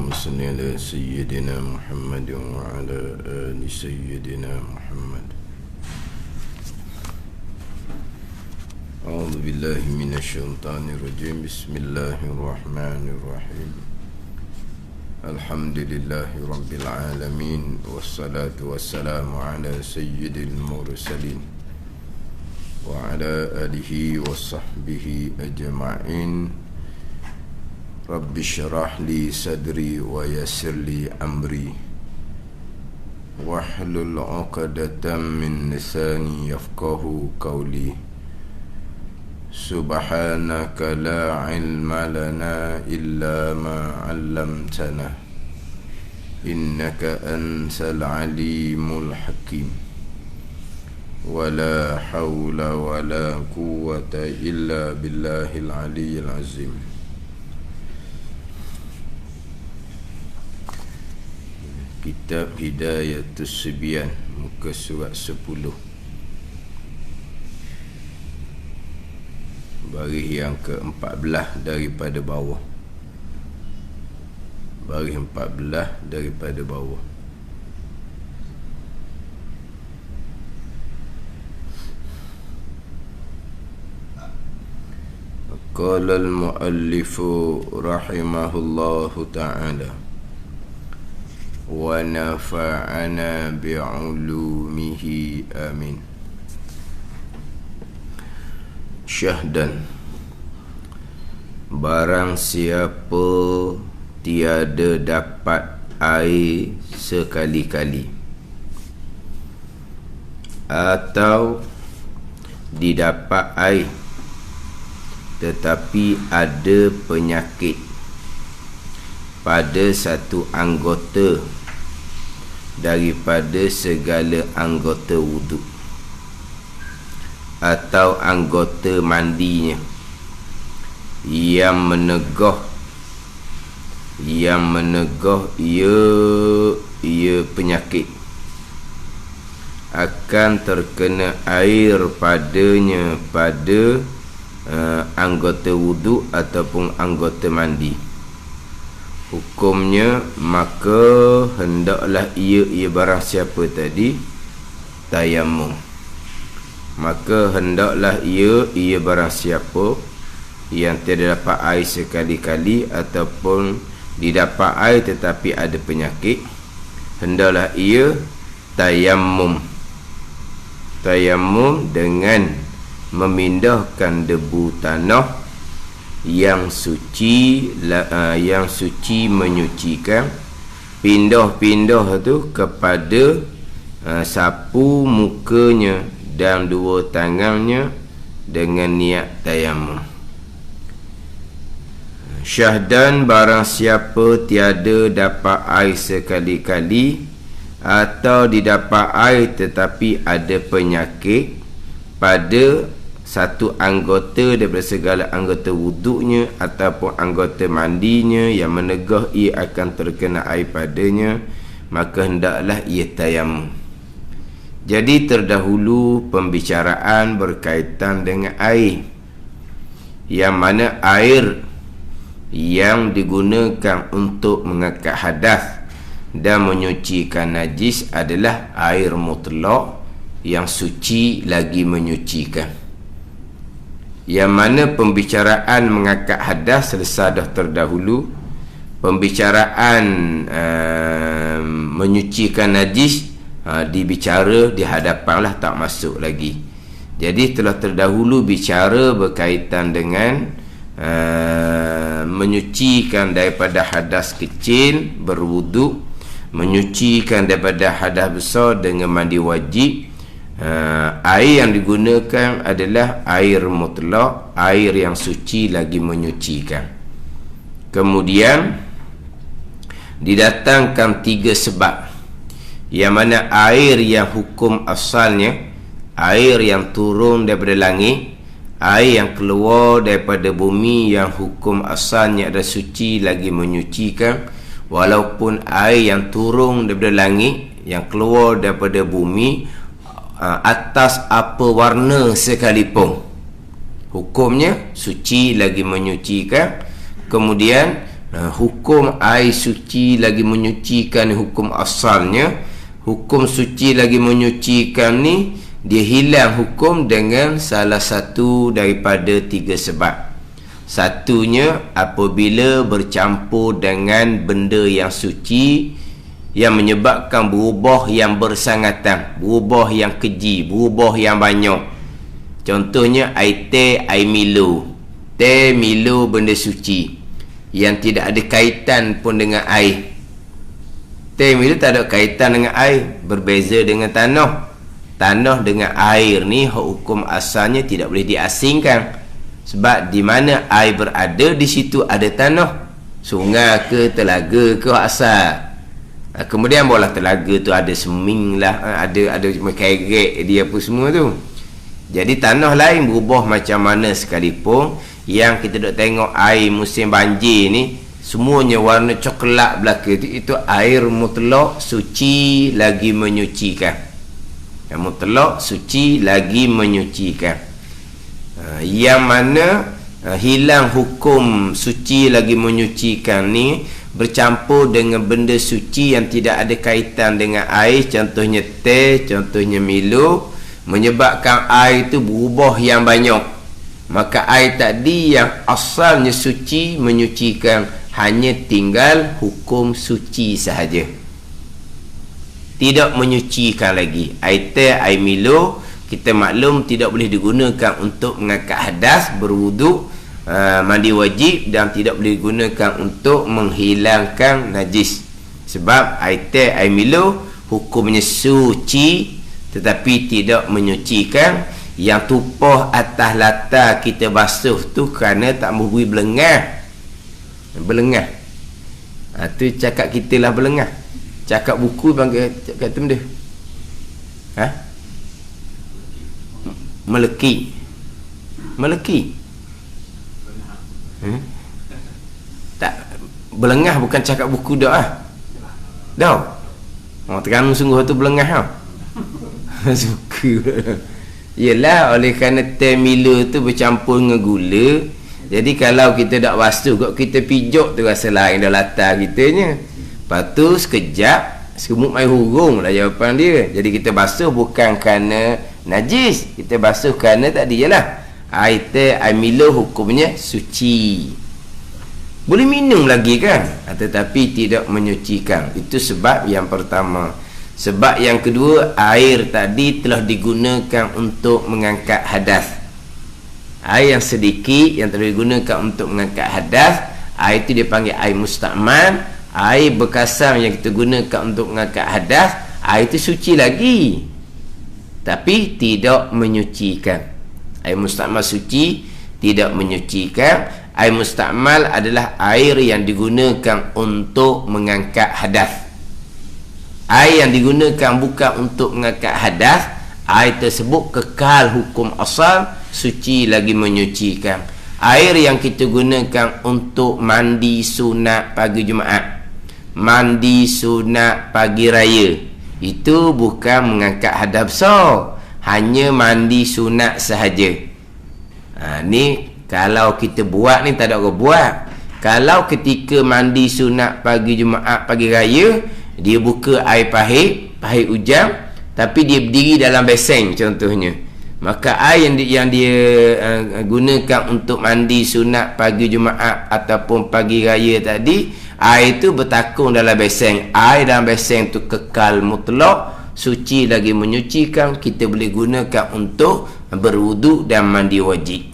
اللهم صل على سيدنا محمد وعلى آل سيدنا محمد. أعوذ بالله من الشيطان الرجيم. بسم الله الرحمن الرحيم. الحمد لله رب العالمين، والصلاة والسلام على سيد المرسلين وعلى آله وصحبه أجمعين. رب اشرح لي صدري ويسر لي أمري واحلل عقدة من لساني يفقه قولي. سبحانك لا علم لنا إلا ما علمتنا إنك أنت العليم الحكيم. ولا حول ولا قوة إلا بالله العلي العظيم. Kitab Hidayatus Sibyan, muka surat 10, baris yang ke-14 daripada bawah. Baris 14 daripada bawah. Qala al-muallifu rahimahullahu ta'ala wa nafa'ana bi'ulumihi amin. Syahdan, barang siapa tiada dapat air sekali-kali atau didapat air tetapi ada penyakit pada satu anggota daripada segala anggota wuduk atau anggota mandinya yang menegah ia penyakit, akan terkena air padanya pada anggota wuduk ataupun anggota mandi. Hukumnya, maka hendaklah ia barang siapa tadi tayamum. Maka hendaklah ia barang siapa yang tidak dapat air sekali-kali ataupun didapat air tetapi ada penyakit, hendaklah ia tayamum. Tayamum dengan memindahkan debu tanah yang suci menyucikan, pindah-pindah tu kepada sapu mukanya dan dua tangannya dengan niat tayamum. Syahdan, barang siapa tiada dapat air sekali-kali atau didapat air tetapi ada penyakit pada satu anggota daripada segala anggota wuduknya ataupun anggota mandinya yang menegah ia akan terkena air padanya, maka hendaklah ia tayamum. Jadi terdahulu pembicaraan berkaitan dengan air, yang mana air yang digunakan untuk mengangkat hadas dan menyucikan najis adalah air mutlak yang suci lagi menyucikan. Yang mana pembicaraan mengangkat hadas selesai dah terdahulu. Pembicaraan menyucikan najis dibicara di hadapanlah, tak masuk lagi. Jadi telah terdahulu bicara berkaitan dengan menyucikan daripada hadas kecil berwuduk, menyucikan daripada hadas besar dengan mandi wajib. Air yang digunakan adalah air mutlak, air yang suci lagi menyucikan. Kemudian didatangkan 3 sebab, yang mana air yang hukum asalnya, air yang turun daripada langit, air yang keluar daripada bumi yang hukum asalnya adalah suci lagi menyucikan. Walaupun air yang turun daripada langit, yang keluar daripada bumi, atas apa warna sekalipun, hukumnya suci lagi menyucikan. Kemudian Hukum air suci lagi menyucikan hukum asalnya. Hukum suci lagi menyucikan ni, dia hilang hukum dengan salah satu daripada 3 sebab. Satunya, apabila bercampur dengan benda yang suci yang menyebabkan berubah yang bersangatan, berubah yang keji, berubah yang banyak. Contohnya air teh, air Milo. Teh, Milo benda suci yang tidak ada kaitan pun dengan air. Teh Milo tak ada kaitan dengan air, berbeza dengan tanah. Tanah dengan air ni hukum asalnya tidak boleh diasingkan. Sebab di mana air berada, di situ ada tanah. Sungai ke telaga ke asal. Kemudian bola telaga tu ada seming lah, ada kerek dia apa semua tu. Jadi tanah lain berubah macam mana sekalipun, yang kita dok tengok air musim banjir ni semuanya warna coklat belaka itu air mutlak suci lagi menyucikan. Yang mutlak suci lagi menyucikan. Yang mana hilang hukum suci lagi menyucikan ni bercampur dengan benda suci yang tidak ada kaitan dengan air, contohnya teh, contohnya Milo, menyebabkan air itu berubah yang banyak. Maka air tadi yang asalnya suci menyucikan, hanya tinggal hukum suci sahaja, tidak menyucikan lagi. Air teh, air Milo, kita maklum tidak boleh digunakan untuk mengangkat hadas, berwuduk, mandi wajib, dan tidak boleh digunakan untuk menghilangkan najis. Sebab air teh, air Milo hukumnya suci tetapi tidak menyucikan. Yang tumpah atas latar kita basuh tu kerana tak memberi belengah. Tu cakap kita lah belengah. Cakap buku panggil kata benda meleki. Tak, belengah bukan cakap buku dah terang sungguh tu belengah suka. Yelah, oleh kerana teh Milo tu bercampur dengan gula, jadi kalau kita tak basuh kok kita pijuk tu rasa lain dah latar kitanya. Lepas tu sekejap semut mai hurung lah jawapan dia. Jadi kita basuh bukan kerana najis, kita basuh kerana tadi je lah air teh, air Milo hukumnya suci, boleh minum lagi kan, tetapi tidak menyucikan. Itu sebab yang pertama. Sebab yang kedua, air tadi telah digunakan untuk mengangkat hadas. Air yang sedikit yang telah digunakan untuk mengangkat hadas, air itu dipanggil air mustakmal. Air bekasam yang kita gunakan untuk mengangkat hadas, air itu suci lagi tapi tidak menyucikan. Air mustakmal suci, tidak menyucikan. Air mustakmal adalah air yang digunakan untuk mengangkat hadas. Air yang digunakan bukan untuk mengangkat hadas, air tersebut kekal hukum asal, suci lagi menyucikan. Air yang kita gunakan untuk mandi sunat pagi Jumaat, mandi sunat pagi raya, itu bukan mengangkat hadas besar, hanya mandi sunat sahaja. Ni kalau kita buat ni tak ada orang buat. Kalau ketika mandi sunat pagi Jumaat pagi raya, dia buka air pahit hujan, tapi dia berdiri dalam besen contohnya, maka air yang dia gunakan untuk mandi sunat pagi Jumaat ataupun pagi raya tadi, air itu bertakung dalam besen. Air dalam besen itu kekal mutlak, suci lagi menyucikan, kita boleh gunakan untuk berwuduk dan mandi wajib.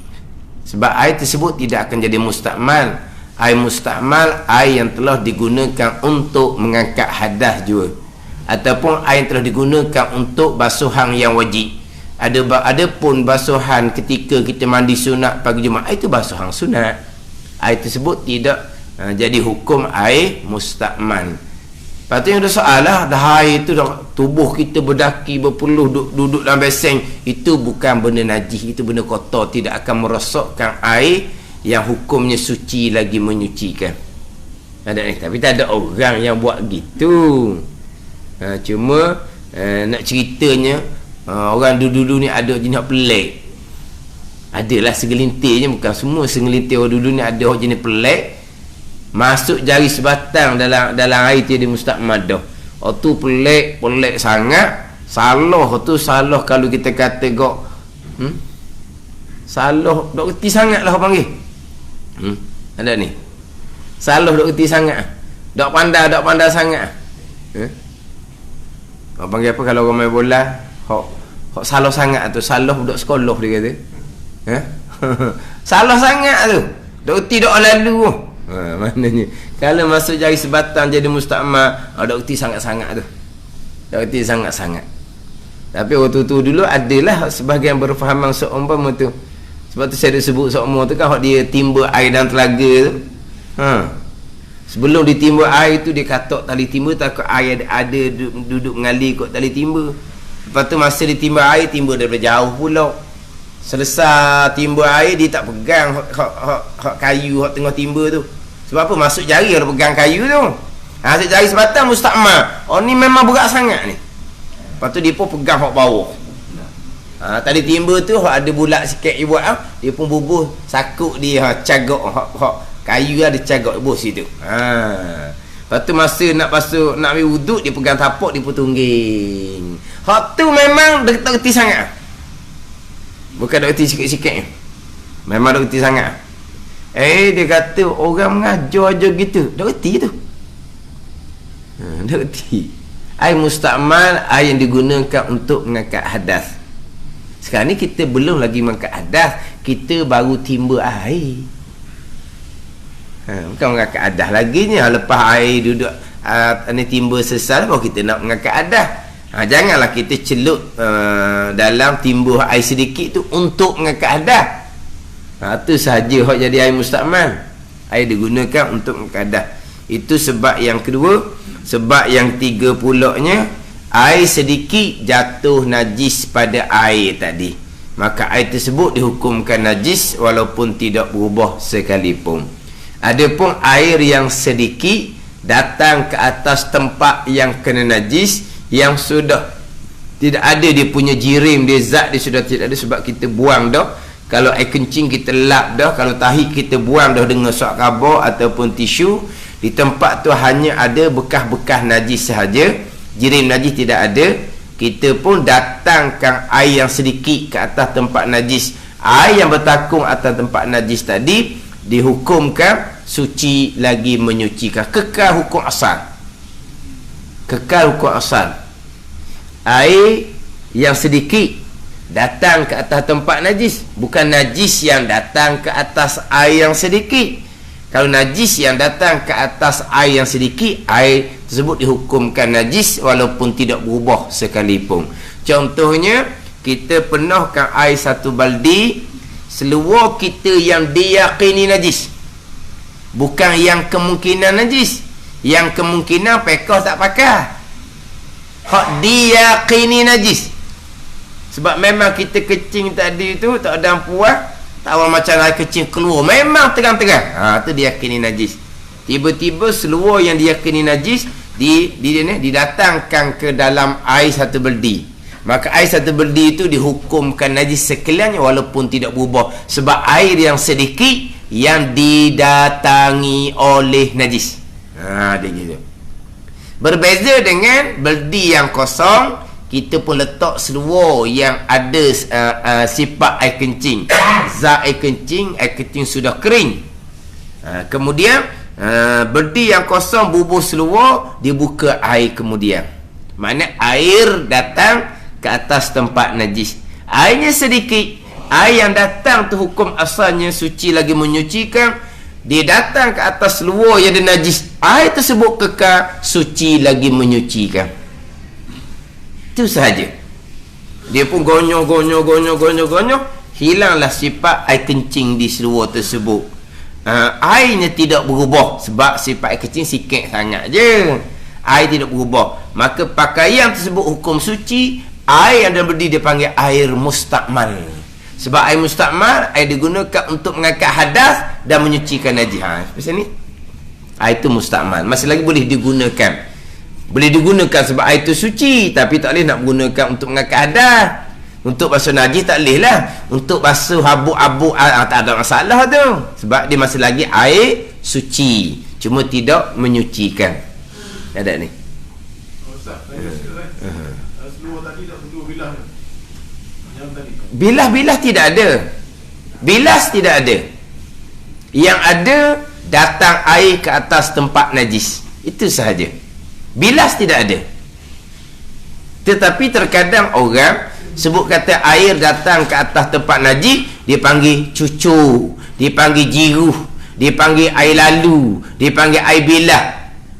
Sebab air tersebut tidak akan jadi mustakmal. Air mustakmal, air yang telah digunakan untuk mengangkat hadas juga, ataupun air yang telah digunakan untuk basuhan yang wajib. Ada pun basuhan ketika kita mandi sunat pagi Jumaat, itu basuhan sunat. Air tersebut tidak jadi hukum air mustakmal. Lepas tu yang ada soalah, dah air itu dah tubuh kita berdaki berpeluh duduk dalam besen, itu bukan benda najis, itu benda kotor, tidak akan merosakkan air yang hukumnya suci lagi menyucikan. Tapi tak ada orang yang buat gitu. Cuma nak ceritanya, orang dulu-dulu ni ada jenis pelik. Adalah segelintir je, bukan semua. Segelintir orang dulu ni ada jenis pelik. masuk jari sebatang dalam air tu dia mustakmal dah. Tu pelik sangat. Salah tu salah kalau kita kata gok salah dok reti sangat lah orang panggil. Ada ni salah dok reti sangat, dok pandai sangat. Orang panggil apa kalau orang main bola hok salah sangat tu, salah budak sekolah dia kata. Salah sangat tu, dok reti dok lalu. Maknanya kalau masuk jari sebatang jadi mustakmal, dok reti sangat-sangat tu. Dok reti sangat-sangat. Tapi waktu tu dulu adalah sebahagian berfahaman seumpama tu. Sebab tu saya dah sebut seumpama tu kan, dia timba air dalam telaga tu. Sebelum ditimba air tu dia katok tali timba, takut air ada duduk mengalir kot tali timba. Lepas tu masa ditimba air, timba daripada jauh pula. Selesai timba air, dia tak pegang hak kayu hak tengah timba tu. Sebab apa? Masuk jari kalau pegang kayu tu. Masuk jari sebatang mustakmal. Ni memang berat sangat ni. Lepas tu dia pun pegang hak bawah. Tadi timba tu hak ada bulat sikit dia buat, dia pun bubuh sakuk dia, cagak hak kayu ada cagak bubuh situ. Lepas tu masa nak basuh, nak ambil wuduk, dia pegang tapak, dia pun tungging. Hak tu memang tak reti sangat. Bukan tak reti sikit-sikit. Memang tak reti sangat. Dia kata orang mengajar aja gitu. Tak reti tu. Tak reti. Air mustakmal, air yang digunakan untuk mengangkat hadas. Sekarang ni kita belum lagi mengangkat hadas, kita baru timba air. Bukan mengangkat hadas lagi ni. Lepas air duduk ni timba sesal, baru kita nak mengangkat hadas. Janganlah kita celup dalam timba air sedikit tu untuk mengangkat hadas. Tu sahaja hak jadi air mustakmal. Air digunakan untuk mengangkat hadas. Itu sebab yang kedua. Sebab yang tiga pulaknya, air sedikit jatuh najis pada air tadi, maka air tersebut dihukumkan najis walaupun tidak berubah sekalipun. Adapun air yang sedikit datang ke atas tempat yang kena najis, yang sudah tidak ada dia punya jirim, dia zat dia sudah tidak ada, sebab kita buang dah. Kalau air kencing kita lap dah, kalau tahi kita buang dah dengan suak khabar ataupun tisu. Di tempat tu hanya ada bekas-bekas najis sahaja, jirim najis tidak ada. Kita pun datangkan air yang sedikit ke atas tempat najis. Air yang bertakung atas tempat najis tadi dihukumkan suci lagi menyucikan. Kekal hukum asal. Kekal hukum asal. Air yang sedikit datang ke atas tempat najis, bukan najis yang datang ke atas air yang sedikit. Kalau najis yang datang ke atas air yang sedikit, air tersebut dihukumkan najis walaupun tidak berubah sekalipun. Contohnya, kita penuhkan air satu baldi, seluar kita yang diyakini najis, bukan yang kemungkinan najis. Yang kemungkinan pekah tak pakai, hak diyakini najis. Sebab memang kita kecing tadi tu tak ada puas, tahu macam air kecil keluar, memang terang-terang. Tu diyakini najis. Tiba-tiba seluar yang diyakini najis didatangkan ke dalam air satu beldi, maka air satu beldi itu dihukumkan najis sekaliannya walaupun tidak berubah, sebab air yang sedikit yang didatangi oleh najis. Dia gitu. Berbeza dengan beldi yang kosong, kita pun letak seluar yang ada sifat air kencing, zat air kencing sudah kering. Kemudian beldi yang kosong, bubuh seluar, dibuka air kemudian. Maknanya air datang ke atas tempat najis. Airnya sedikit, air yang datang tu hukum asalnya suci lagi menyucikan. Dia datang ke atas seluar yang ada najis, air tersebut kekal suci lagi menyucikan. Itu sahaja. Dia pun gonyoh, hilanglah sifat air kencing di seluar tersebut. Airnya tidak berubah, sebab sifat air kencing sikit sangat je, air tidak berubah. Maka pakaian tersebut hukum suci. Air yang berdiri dia panggil air mustakmal. Sebab air mustakmal, air digunakan untuk mengangkat hadas dan menyucikan najis. Macam ni, air itu mustakmal, masih lagi boleh digunakan. Boleh digunakan sebab air itu suci, tapi tak boleh nak gunakan untuk mengangkat hadas. Untuk basuh najis tak boleh lah. Untuk basuh habuk-habuk tak ada masalah tu, sebab dia masih lagi air suci. cuma tidak menyucikan. Ada ni. Bilah-bilah tidak ada. Bilas tidak ada. Yang ada datang air ke atas tempat najis. Itu sahaja. Bilas tidak ada. Tetapi terkadang orang sebut kata air datang ke atas tempat najis, dia panggil cucuk, dia panggil jiruh, dia panggil air lalu, dia panggil air bilah.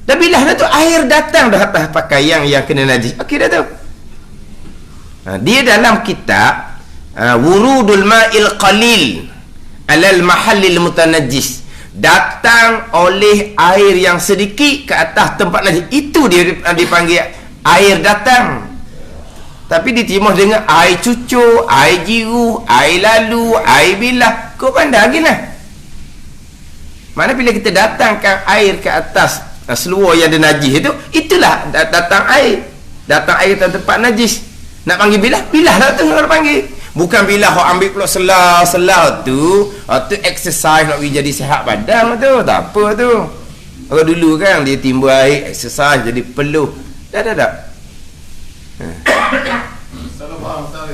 Dah bilah dah tu, air datang dah atas pakaian yang kena najis. Okey dah tu. Dia dalam kitab Wurudul Ma'il Qalil Alal Mahallil Mutanajjis, datang oleh air yang sedikit ke atas tempat najis, itu dia dipanggil air datang. Tapi diterima dengan air cucuk, air jiruh, air lalu, air bilah. Kau pandai lagi lah. Mana bila kita datangkan air ke atas seluar yang ada najis itu, itulah datang air. Datang air ke tempat najis. Nak panggil bilah? Bilah lah tu orang panggil. Bukan bilah orang ambil pula selah tu. Tu exercise nak pergi jadi sihat badan tu. Tak apa tu. Orang dulu kan dia timbul air, exercise jadi peluh. Dah. Salah faham Ustaz.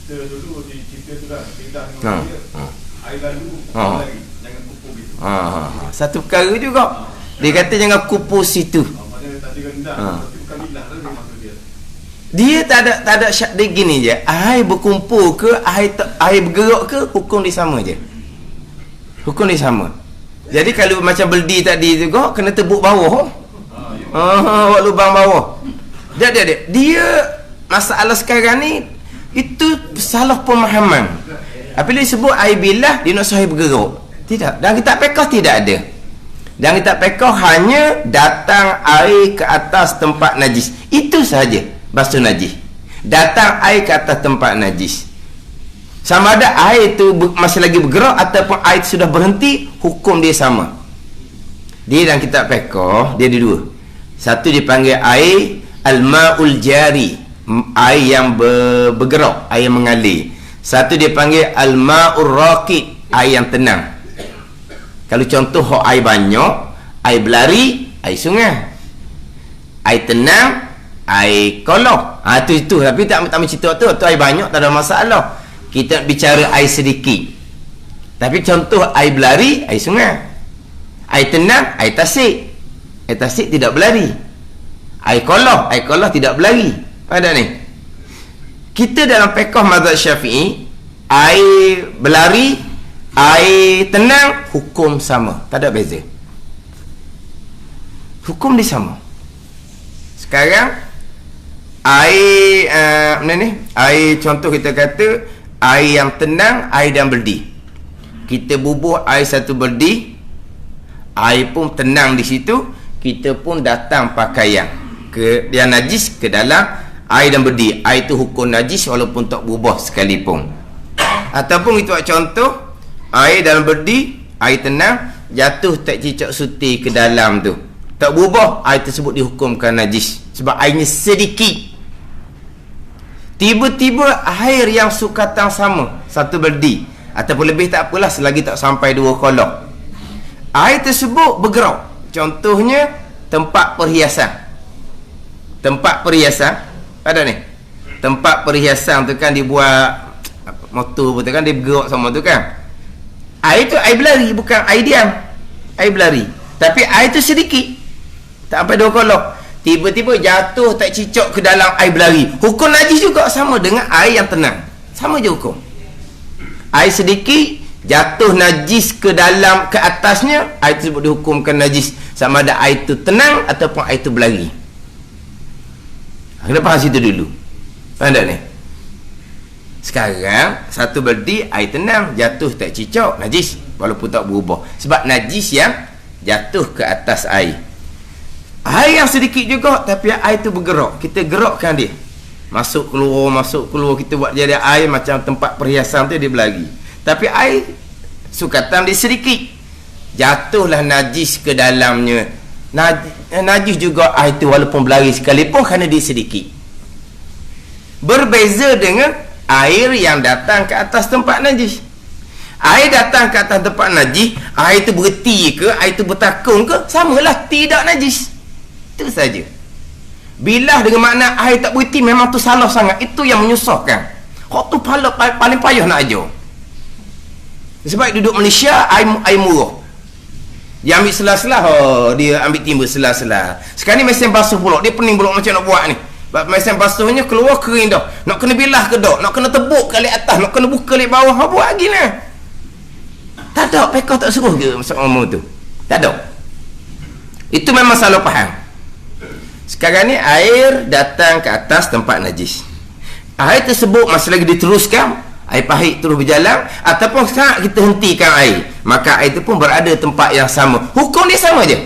Kita dulu di cerita tu kan, pindah dengan dia. Air lalu lagi, jangan kupu gitu. Satu perkara juga. Dia kata jangan kupu situ. Maknanya tadi kan dah, tapi bukan bilah lah dia maksud dia. Dia tak ada syak dia gini je. Air berkumpul ke, air bergerak ke, hukum dia sama je. Hukum dia sama. Jadi kalau macam beldi tadi juga, kena tebuk bawah. Buat lubang bawah. Dia masalah sekarang ni itu salah pemahaman. Apabila disebut air bilah, dia nak suruh air bergerak. Tidak. Dan kitab fiqh tidak ada. Dan kitab fiqh hanya datang air ke atas tempat najis. Itu sahaja basuh najis. Datang air ke atas tempat najis. Sama ada air itu masih lagi bergerak ataupun air itu sudah berhenti, hukum dia sama. Dia dalam kitab fiqh dia ada dua. Satu dipanggil air al-ma'ul jari, air yang bergerak, air yang mengalir. Satu dipanggil al-ma'ur raqid, air yang tenang. Kalau contoh air banyak, air berlari, air sungai. Air tenang, air kolah. Itu tapi tak mencerita tu air banyak tak ada masalah. Kita bicara air sedikit. Tapi contoh air berlari, air sungai. Air tenang, air tasik. Air tasik tidak berlari. Air kolah tidak berlari. Pada ni. Kita dalam fiqh mazhab Syafi'i, air berlari, air tenang, hukum sama. Tak ada beza. Hukum dia sama. Sekarang air air contoh kita kata air yang tenang, air dan berdi. Kita bubuh air satu berdi, air pun tenang di situ, kita pun datang pakaian ke yang najis ke dalam air dan berdi. Air itu hukum najis walaupun tak berubah sekalipun. Ataupun itu contoh air dalam berdi, air tenang, jatuh tak cicak suti ke dalam tu, tak berubah, air tersebut dihukumkan najis sebab airnya sedikit. Tiba-tiba air yang sukatan sama, satu berdi ataupun lebih, tak apalah selagi tak sampai 2 kolok, air tersebut bergerak. Contohnya tempat perhiasan. Tempat perhiasan ada ni. Tempat perhiasan tu kan dibuat motor betul kan, dia bergerak sama tu kan. Air tu air berlari, bukan air diam. Air berlari. Tapi air tu sedikit. Tak sampai 2 kolok. Tiba-tiba jatuh tak cicak ke dalam air berlari. Hukum najis juga sama dengan air yang tenang. Sama je hukum. Air sedikit jatuh najis ke dalam, ke atasnya, air tersebut dihukumkan najis. Sama ada air itu tenang ataupun air itu berlari. Kena faham situ dulu. Faham tak ni? Sekarang satu berdi air tenang, jatuh tak cicak, najis walaupun tak berubah. Sebab najis yang jatuh ke atas air. Air yang sedikit juga tapi air tu bergerak. Kita gerakkan dia. Masuk keluar, kita buat jadi air macam tempat perhiasan tu, dia berlari. Tapi air sukatan dia sedikit, jatuhlah najis ke dalamnya. Najis juga air tu walaupun berlari sekalipun kerana dia sedikit. Berbeza dengan air yang datang ke atas tempat najis. Air datang ke atas tempat najis, air itu berhenti ke, air itu bertakung ke, samalah, tidak najis. Itu saja. Bilah dengan makna air tak berhenti, memang tu salah sangat. Itu yang menyusahkan. Kok tu paling payah nak ajar. Sebab duduk Malaysia, air murah. Dia ambil sela-sela, dia ambil timbul sela-sela. Sekarang ni mesin basuh pula, dia pening pula macam nak buat ni. Mesin basuhnya keluar kering dah. Nak kena bilah ke dak, nak kena tebuk kali atas, nak kena buka kali bawah, buat lagi lah. Tak ada, pekah tak suruh ke masalah umum tu? Tak ada. Itu memang salah faham. Sekarang ni air datang ke atas tempat najis. Air tersebut masih lagi diteruskan, air pahit terus berjalan, ataupun saat kita hentikan air, maka air itu pun berada tempat yang sama. Hukum dia sama je.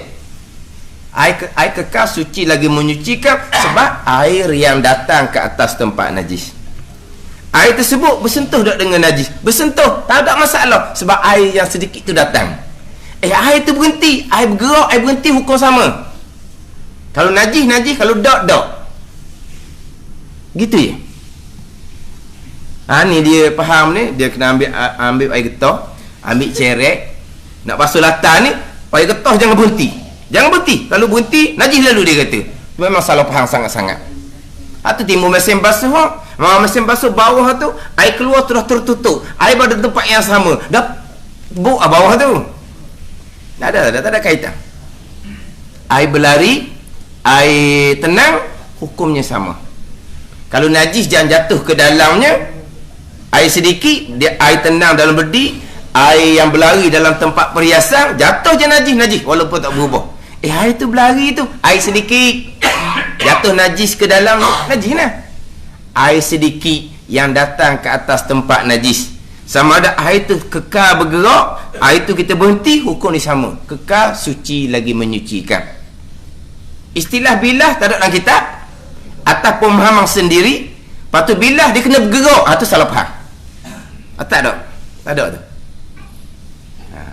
Air kekal suci lagi menyucikan sebab air yang datang ke atas tempat najis. Air tersebut bersentuh tak dengan najis? Bersentuh, tak ada masalah sebab air yang sedikit tu datang. Air tu berhenti, air bergerak, air berhenti, hukum sama. Kalau najis, kalau dak. Gitu ya. Ni dia faham ni, dia kena ambil air getah, ambil cerek, nak basuh latar ni, air getah jangan berhenti. Jangan berhenti. Kalau berhenti, najis lalu dia kata. Memang salah faham sangat-sangat. Itu timbul mesin basuh. Mesin basuh bawah tu, air keluar tu dah tertutup. Air pada tempat yang sama. Dah buk bawah tu. Tak ada kaitan. Air berlari, air tenang, hukumnya sama. Kalau najis jangan jatuh ke dalamnya. Air sedikit, dia air tenang dalam berdi, air yang berlari dalam tempat perhiasan, jatuh je najis walaupun tak berubah. Air tu berlari tu, air sedikit jatuh najis ke dalam, najis lah. Air sedikit yang datang ke atas tempat najis, sama ada air tu kekal bergerak, air tu kita berhenti, hukum ni sama. Kekal suci lagi menyucikan. Istilah bilah tak ada dalam kitab atas pemahaman sendiri. Lepas tu bilah dia kena bergerak, tu salah faham. Tak ada tu.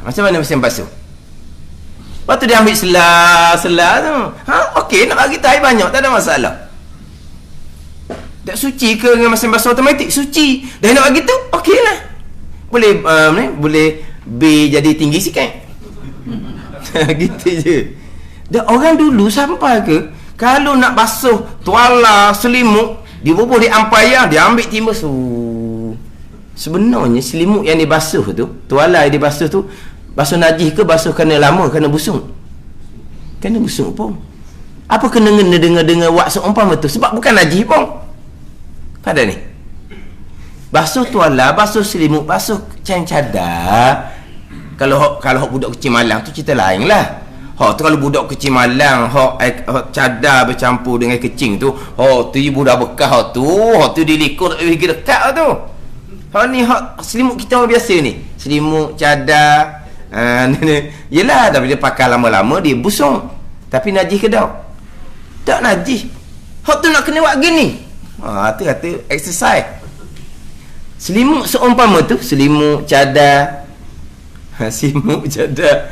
Macam mana mesin basuh? Lepas tu dia ambil sela tu. Okey, nak bagi air banyak, tak ada masalah. Tak suci ke dengan mesin basuh automatik? Suci. Dah nak bagi tu, okey lah. Boleh B jadi tinggi sikit. Gitu je. Dah orang dulu sampai ke, kalau nak basuh tuala, selimut, dia bubuh di ampayang, dia ambil timbus. Sebenarnya selimut yang dibasuh tu, tuala yang dibasuh tu, basuh najis ke basuh kerana lama, kerana busuk? Kerana busuk pun. Apa kena dengan wak seumpama tu? Sebab bukan najis pun. Pada ni. Basuh tuala, basuh selimut, basuh kain cadar. Kalau budak kecil malang tu cerita lain lah. Tu kalau budak kecil malang, cadar bercampur dengan kecing tu, tu ibu dah bekas tu dilikur tak pergi dekat tu. Ni selimut kita orang biasa ni. Selimut, cadar, yelah, tapi dia pakai lama-lama dia busuk. Tapi najis ke tak? Tak najis. Tu nak kena buat gini. Tu kata exercise. Selimut seumpama tu, selimut, cadar, selimut, cadar.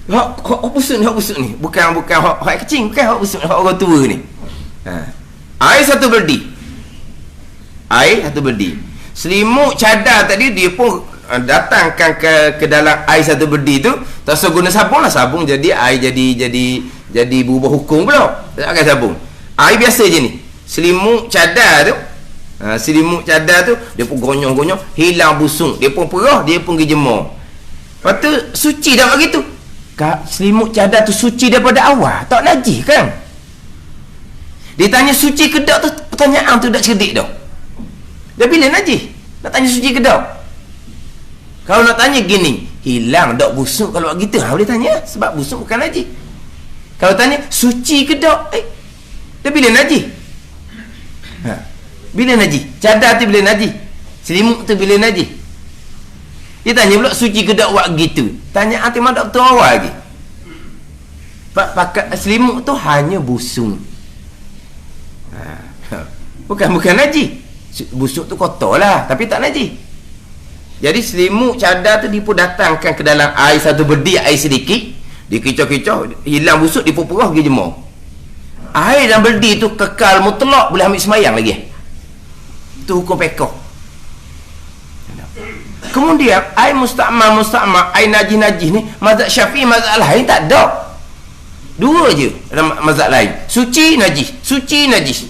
Hak busuk ni. Bukan hak kecing, bukan hak busuk, hak orang tua ni. Air satu berdi. Selimut, cadar tadi dia pun datangkan ke dalam air satu berdi tu. Tak usah guna sabun lah. Sabun jadi air jadi berubah hukum pula. Tak pakai sabun. Air biasa je ni. Selimut cadar tu, dia pun gonyong-gonyong, hilang busuk, dia pun perah, dia pun pergi jemur. Lepas tu suci dah begitu. Selimut cadar tu suci daripada awal, tak najis kan? Dia tanya suci ke tak tu, pertanyaan tu tak cerdik dah. Dah bila najis? Nak tanya suci ke tak? Kalau nak tanya gini, hilang tak busuk, kalau begitu boleh tanya, sebab busuk bukan najis. Kalau tanya suci ke tak, dah bila najis? Bila najis? Cadar tu bila najis? Selimut tu bila najis? Dia tanya pula suci ke tak buat gitu. Tanya memang tak betul awal lagi. Pakai selimut tu hanya busuk. Bukan najis. Busuk tu kotor lah, tapi tak najis. Jadi selimut cadar tu dia pun datangkan ke dalam air satu berdi, air sedikit, dia kicau-kicau, hilang busuk, dia pun perah pergi jemur. Air dalam berdi tu kekal mutlak, boleh ambil semayang lagi. Tu hukum pekoh. Kemudian air musta'mal, air najis ni mazhab Syafi'i, mazhab lain tak ada. Dua je dalam mazhab lain, suci najis.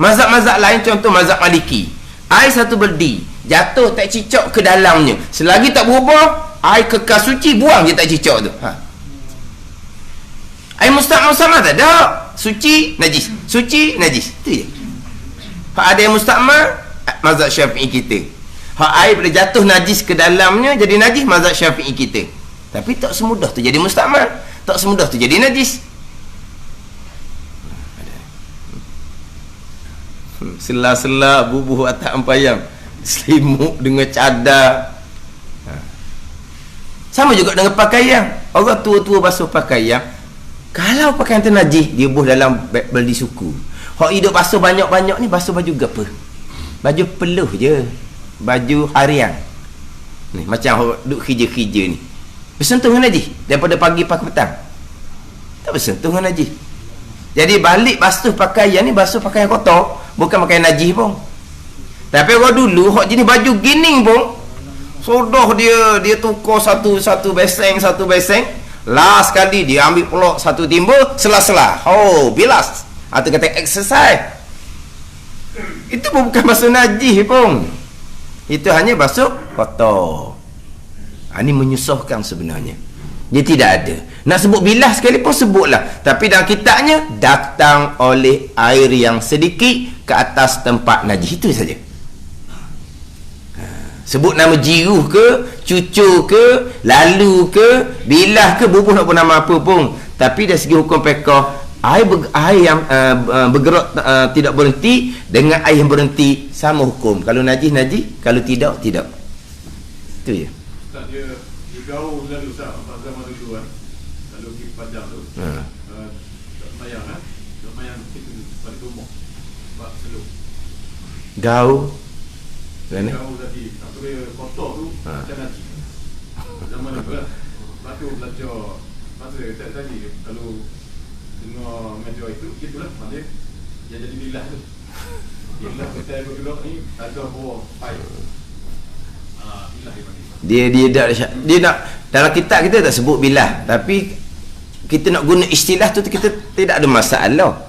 Mazhab lain contoh mazhab Maliki, air satu berdi jatuh tak cicak ke dalamnya, selagi tak berubah air kekal suci, buang je tak cicak tu. Air musta'mal tak ada, suci najis tu je. Ada yang musta'mal mazhab Syafi'i kita. Air boleh jatuh najis ke dalamnya jadi najis, mazhab Syafi'i kita. Tapi tak semudah tu jadi musta'mal, tak semudah tu jadi najis. Sela-sela bubuh atas ampayam, selimut dengan cadar. Sama juga dengan pakaian. Orang tua-tua basuh pakaian, kalau pakaian tu najis, dia buh dalam beldi suku. Hak hidup basuh banyak-banyak ni, basuh baju apa? Baju peluh je, baju harian ni, macam duk kerja-kerja ni, bersentuh dengan najis daripada pagi pakai petang, tak bersentuh dengan najis. Jadi balik basuh pakaian ni, basuh pakaian kotor, bukan pakaian najis pun. Tapi orang dulu hak jenis baju gining pun sodoh, dia tukar satu beseng, last kali dia ambil pelok satu timba, sela-sela bilas atau kata exercise. Itu pun bukan basuh najis pun, itu hanya basuh kotor. Ini menyusahkan sebenarnya. Dia tidak ada. Nak sebut bilah sekalipun sebutlah, tapi dalam kitabnya datang oleh air yang sedikit ke atas tempat najis, itu saja. Sebut nama jiruh ke, cucur ke, lalu ke, bilah ke, bubuh nak pun nama apa pun, tapi dari segi hukum fiqh, air yang bergerak tidak berhenti dengan air yang berhenti sama hukum. Kalau najis, kalau tidak. Itu je. Ustaz, dia gaul lalu Ustaz, zaman dulu kan, lalu pergi padang tu, tak mayang kita pada rumah sebab seluk gaul tadi, apa dia kotor tu macam najis zaman dulu lah. Lepas tu belajar masa tadi, kalau dengar meja itu, gitulah maknanya yang jadi bilah tu. Bilah kita bergerak ni ada buah air. Bilah dia nak dalam kitab kita tak sebut bilah, tapi kita nak guna istilah tu, kita tidak ada masalah.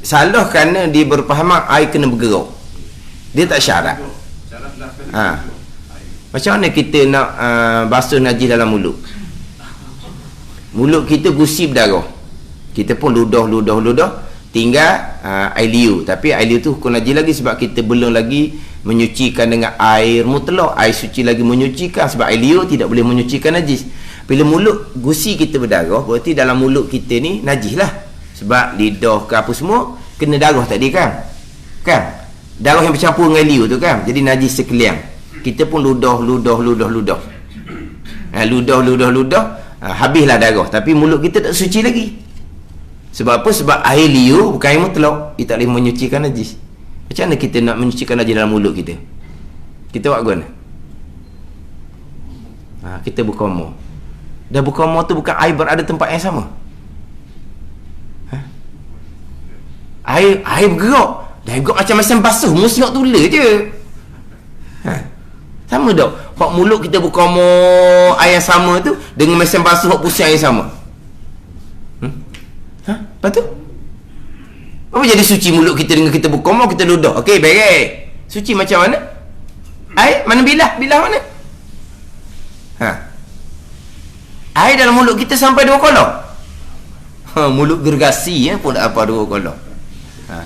Salah kerana dia berpahaman air kena bergerak, dia tak syarat. Macam mana kita nak basuh najis dalam mulut kita gusi berdarah, kita pun ludah, tinggal air liu. Tapi air liu tu hukum najis lagi, sebab kita belum lagi menyucikan dengan air mutlak, air suci lagi menyucikan, sebab air liu tidak boleh menyucikan najis. Bila mulut gusi kita berdarah, berarti dalam mulut kita ni najis lah, sebab lidah ke apa semua kena darah tadi kan darah yang bercampur dengan liu tu kan, jadi najis sekalian. Kita pun ludah, habislah darah, tapi mulut kita tak suci lagi. Sebab apa? Sebab air liu bukan air mutlak, dia tak boleh menyucikan najis. Macam mana kita nak menyucikan najis dalam mulut kita? Kita buat guna, kita berkomor. Dan berkomor tu bukan air berada tempat yang sama. Air bergerak, dah gerak macam mesin basuh, mesti nak tulis je. Sama tak? Hak mulut kita berkomor air yang sama tu dengan mesin basuh hak pusing air yang sama. Lepas tu apa jadi suci mulut kita dengan kita berkomor, kita ludah? Okey, beres. Suci macam mana? Air mana bilah mana? Air dalam mulut kita sampai 2 kolom. Mulut gergasi pun tak apa 2 kolom.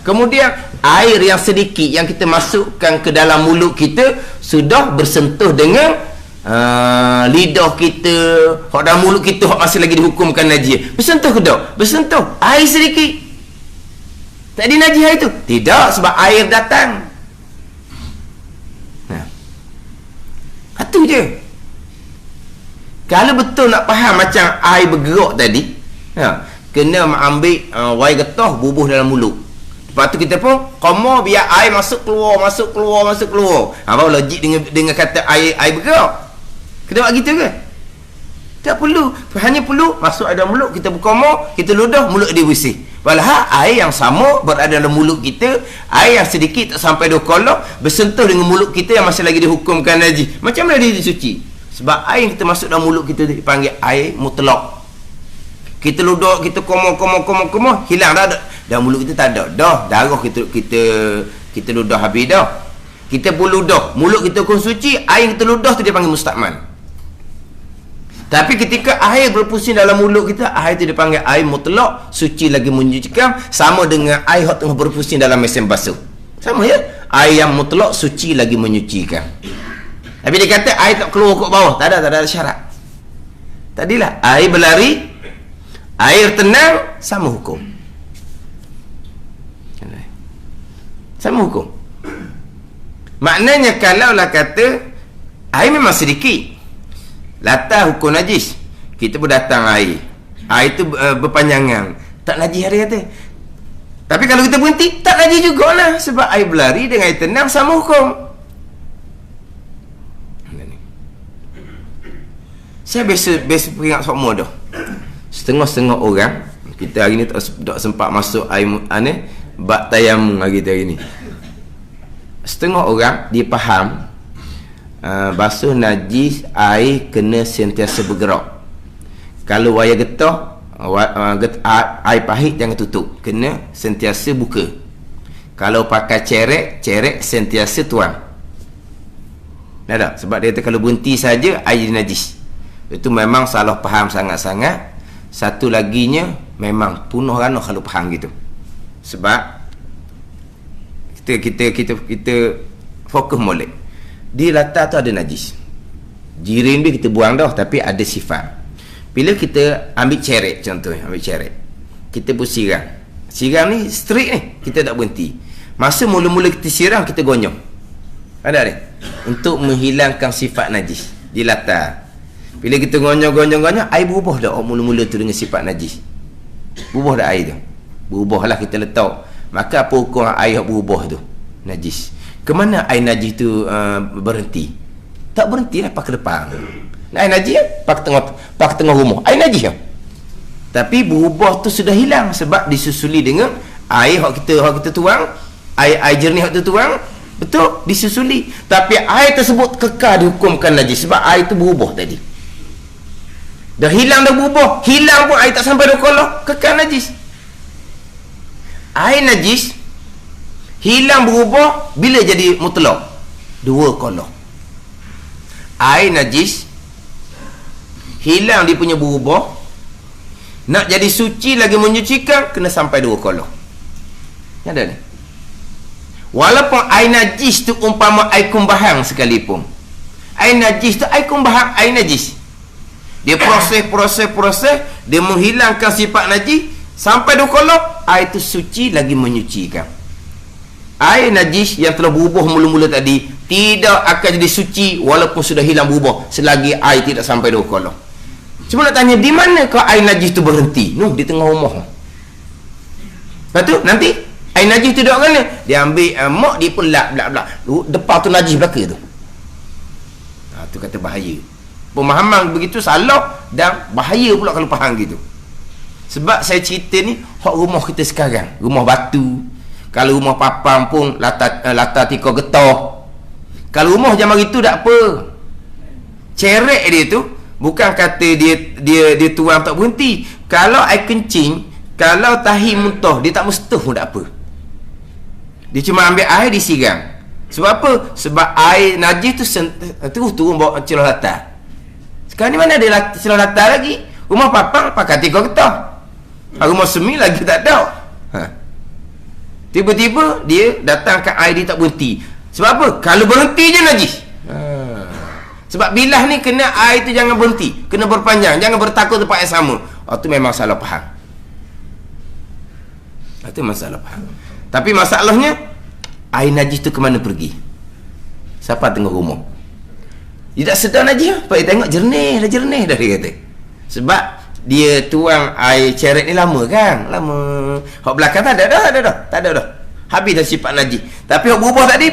Kemudian air yang sedikit yang kita masukkan ke dalam mulut kita sudah bersentuh dengan lidah kita, hak dalam mulut kita hak masih lagi dihukumkan najis. Bersentuh ke tak? Bersentuh. Air sedikit, tak ada najis air tu? Tidak, sebab air datang. Itu je. Kalau betul nak faham macam air bergerak tadi, kena ambil wai getah bubuh dalam mulut. Lepas tu kita pun komor biar air masuk keluar. Apa logik dengan kata air bergerak? Kena buat gitu ke? Tak perlu. Hanya perlu masuk dalam mulut, kita berkomor, kita ludah, mulut dia bersih. Walhal air yang sama berada dalam mulut kita, air yang sedikit tak sampai 2 kolok bersentuh dengan mulut kita yang masih lagi dihukumkan najis. Macam mana dia disuci? Sebab air yang kita masuk dalam mulut kita dipanggil air mutlak. Kita ludah, kita komor, hilang dah. Dalam mulut kita tak ada. Dah darah kita ludah habis dah. Kita pun ludah, mulut kita pun suci, air yang kita ludah tu dia panggil mustakmal. Tapi ketika air berpusing dalam mulut kita, air itu dipanggil air mutlak, suci lagi menyucikan, sama dengan air yang tengah berpusing dalam mesin basuh. Sama ya? Air yang mutlak suci lagi menyucikan. Tapi dia kata air tak keluar ke bawah, tak ada syarat. Tadilah air berlari, air tenang, sama hukum. Sama hukum. Maknanya kalaulah kata air memang sedikit, latah hukum najis, kita pun datang air itu berpanjangan, tak najis hari kata. Tapi kalau kita berhenti, tak najis jugalah, sebab air berlari dengan air tenang sama hukum. Saya biasa peringat semua dah. Setengah-setengah orang, kita hari ni tak sempat masuk air bab tayamum hari ni. Setengah orang dia faham basuh najis, air kena sentiasa bergerak. Kalau wayar getah, air pahit jangan tutup, kena sentiasa buka. Kalau pakai cerek sentiasa tuang. Tak? Sebab dia kata kalau berhenti saja air najis. Itu memang salah faham sangat-sangat. Satu laginya memang punuh ranah kalau faham gitu. Sebab kita fokus molek. Di latar tu ada najis, jirin dia kita buang dah, tapi ada sifat. Bila kita ambil cerek, contohnya ambil cerek, kita pun siram ni straight ni, kita tak berhenti. Masa mula-mula kita siram, kita gonyong, ada ni, untuk menghilangkan sifat najis di latar. Bila kita gonyong, air berubah dah. Mula-mula tu dengan sifat najis, berubah dah air tu, berubah lah kita letak. Maka apa hukum air berubah tu? Najis. Kemana air najis tu berhenti? Tak berhenti lah, pak ke depan. Air najis pak ke tengah rumah, air najis lah. Tapi berubah tu sudah hilang sebab disusuli dengan air hak kita tuang, air jernih hak tu tuang, betul, disusuli. Tapi air tersebut kekal dihukumkan najis sebab air tu berubah tadi. Dah hilang, dah berubah, hilang pun air tak sampai 2 kolok, kekal najis. Air najis hilang berubah bila jadi mutlak 2 kolok. Air najis hilang dia punya berubah, nak jadi suci lagi menyucikan, kena sampai 2 kolok. Ada ni. Walaupun air najis tu umpama air kumbahang sekalipun, air najis tu air kumbahang, air najis, dia proses, dia menghilangkan sifat najis sampai 2 kolok, air tu suci lagi menyucikan. Air najis yang telah berubah mula-mula tadi tidak akan jadi suci walaupun sudah hilang berubah selagi air tidak sampai 2 kolok. Cuma nak tanya, di mana kau air najis tu berhenti? Di tengah rumah. Lepas tu nanti air najis tu duduk mana? Dia ambil mak dia pun lap. Depan tu najis belaka tu. Tu kata bahaya. Pemahaman begitu salah dan bahaya pula kalau faham gitu. Sebab saya cerita ni hak rumah kita sekarang, rumah batu. Kalau rumah papang pun latar tika getah. Kalau rumah zaman itu tak apa. Cerek dia tu bukan kata dia tuang tak berhenti. Kalau air kencing, kalau tahi muntah, dia tak mesti pun tak apa. Dia cuma ambil air disiram. Sebab apa? Sebab air najis tu terus turun bawa celah latar. Sekarang ni mana ada celah latar lagi? Rumah papang pakai tika getah. Rumah semi lagi tak ada. Tiba-tiba dia datangkan air, dia tak berhenti. Sebab apa? Kalau berhenti je najis. Sebab bilah ni kena air tu jangan berhenti, kena berpanjang, jangan bertakut tempat yang sama. Itu memang salah faham. Itu masalah faham. Tapi masalahnya air najis tu ke mana pergi? Siapa tengah rumah? Dia tak sedar najis. Pak tengok jernih dah dia kata. Sebab dia tuang air cerek ni lama kan? Lama. Hak belakang tak ada dah. Habis dah sifat najis. Tapi hak berubah tadi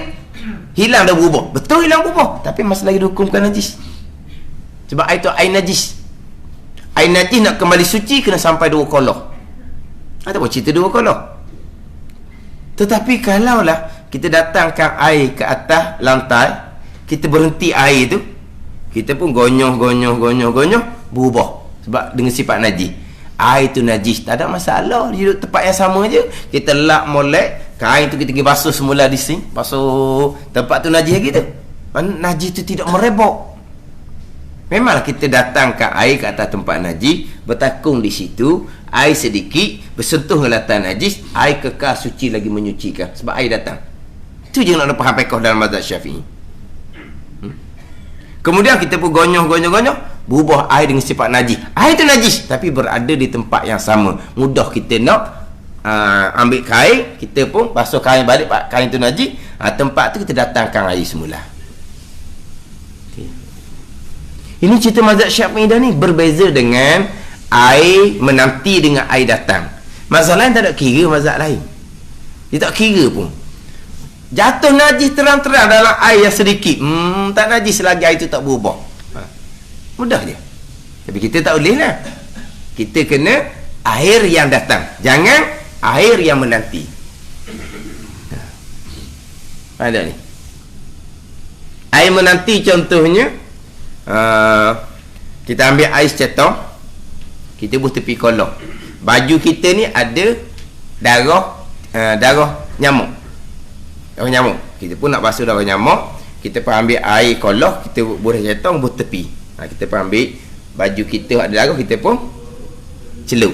hilang dah berubah. Betul hilang berubah, tapi masih lagi dihukumkan najis. Sebab air tu air najis. Air najis nak kembali suci kena sampai 2 kolah. Ada apa cerita 2 kolah? Tetapi kalaulah kita datangkan air ke atas lantai, kita berhenti air tu, kita pun gonyoh, berubah sebab dengan sifat najis. Air tu najis, tak ada masalah, dia duduk tempat yang sama je. Kita lap molek, kain tu kita pergi basuh semula di sini, basuh tempat tu najis lagi tu. Najis tu tidak merebak. Memanglah kita datangkan air ke atas tempat najis, bertakung di situ, air sedikit bersentuh dengan latar najis, air kekal suci lagi menyucikan sebab air datang. Itu je nak faham fiqh dalam mazhab Syafi'i. Kemudian kita pun gonyoh, berubah air dengan sifat najis. Air itu najis tapi berada di tempat yang sama. Mudah kita nak ambil kain, kita pun basuh kain balik, kain itu najis, tempat tu kita datangkan air semula. Ini cerita mazhab Syafi'i dah ni berbeza dengan air menanti dengan air datang. Mazhab lain tak ada kira mazhab lain. Dia tak kira pun. Jatuh najis terang-terang dalam air yang sedikit. Tak najis selagi air itu tak berubah. Mudah je. Tapi kita tak boleh lah. Kita kena air yang datang. Jangan air yang menanti. Ada ni. Air menanti contohnya, kita ambil air secetong, kita buat tepi kolong. Baju kita ni ada darah nyamuk. Darah nyamuk. Kita pun nak basuh darah nyamuk, kita pun ambil air kolong, kita buat secetong, buat tepi. Kita pun ambil baju kita ada darah, kita pun celup.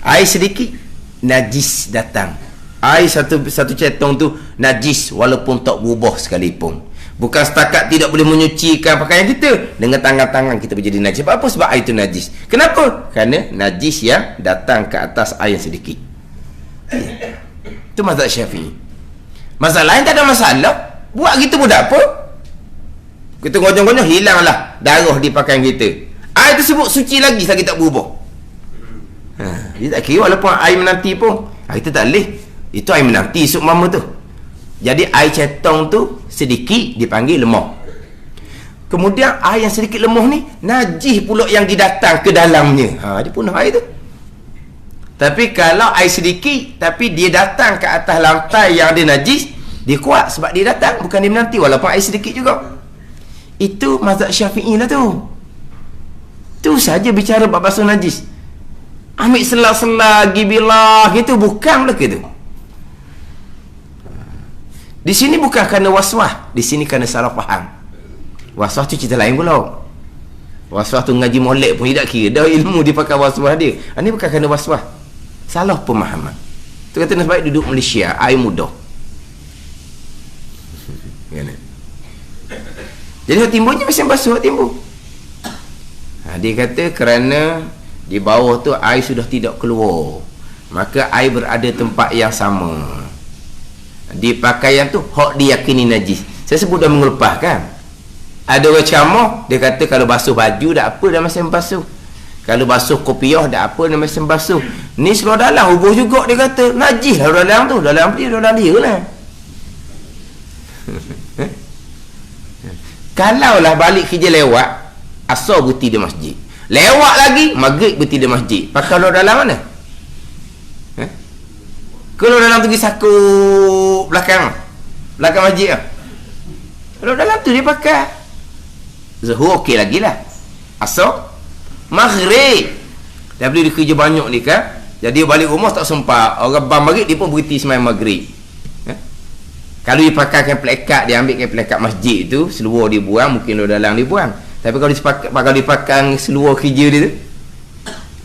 Air sedikit, najis datang. Air satu cetong tu najis walaupun tak berubah sekalipun. Bukan setakat tidak boleh menyucikan pakaian kita, dengan tangan-tangan kita menjadi najis. Sebab apa? Sebab air itu najis. Kenapa? Kerana najis yang datang ke atas air yang sedikit. Itu mazhab Syafi'i. Mazhab lain tak ada masalah. Buat gitu pun tak apa. Kita ngonyong-ngonyong, hilanglah darah di pakaian kita. Air tersebut suci lagi selagi tak berubah. Dia tak kira walaupun air menanti pun. Kita tak boleh. Itu air menanti esok mama tu. Jadi air cetong tu sedikit dipanggil lemah. Kemudian air yang sedikit lemah ni najis pula yang didatang ke dalamnya. Dia punah air tu. Tapi kalau air sedikit tapi dia datang ke atas lantai yang ada najis, dia kuat sebab dia datang, bukan dia menanti walaupun air sedikit juga. Itu mazhab Syafi'i lah tu. Tu saja bicara bab basuh najis. Ambil selah-selah gibilah gitu bukanlah ke tu. Di sini bukan kerana waswah, di sini kerana salah faham. Waswah tu cerita lain pula. Waswah tu ngaji molek pun tidak kira, dah ilmu dia pakai waswah dia. Ini bukan kerana waswah, salah pemahaman. Tu kata nasib baik duduk Malaysia, air mudah. Jadi timbulnya mesin basuh timbul. Dia kata kerana di bawah tu air sudah tidak keluar, maka air berada tempat yang sama. Di pakaian tu hak diyakini najis. Saya sebut dah mengelepaskan. Ada orang ceramah, dia kata kalau basuh baju tak apa dah mesin basuh, kalau basuh kopiah tak apa dah mesin basuh. Ni seluar dalam hubung juga, dia kata najis lah dalam tu. Dalam dia lah. Kalaulah balik kerja lewat asar berhenti di masjid, lewat lagi maghrib berhenti di masjid, pakai luar dalam mana? Kalau dalam tu pergi sakut belakang masjid lah. Kalau dalam tu dia pakai Zuhur okey lagi lah. Asar maghrib dah boleh dia kerja banyak ni kan, jadi balik rumah tak sempat. Orang bang maghrib dia pun berhenti sembahyang maghrib. Kalau dia pakaikan plekat, dia ambil plekat masjid tu, seluar dia buang, mungkin luar dalam dia buang. Tapi kalau dia pakai seluar kerja dia tu,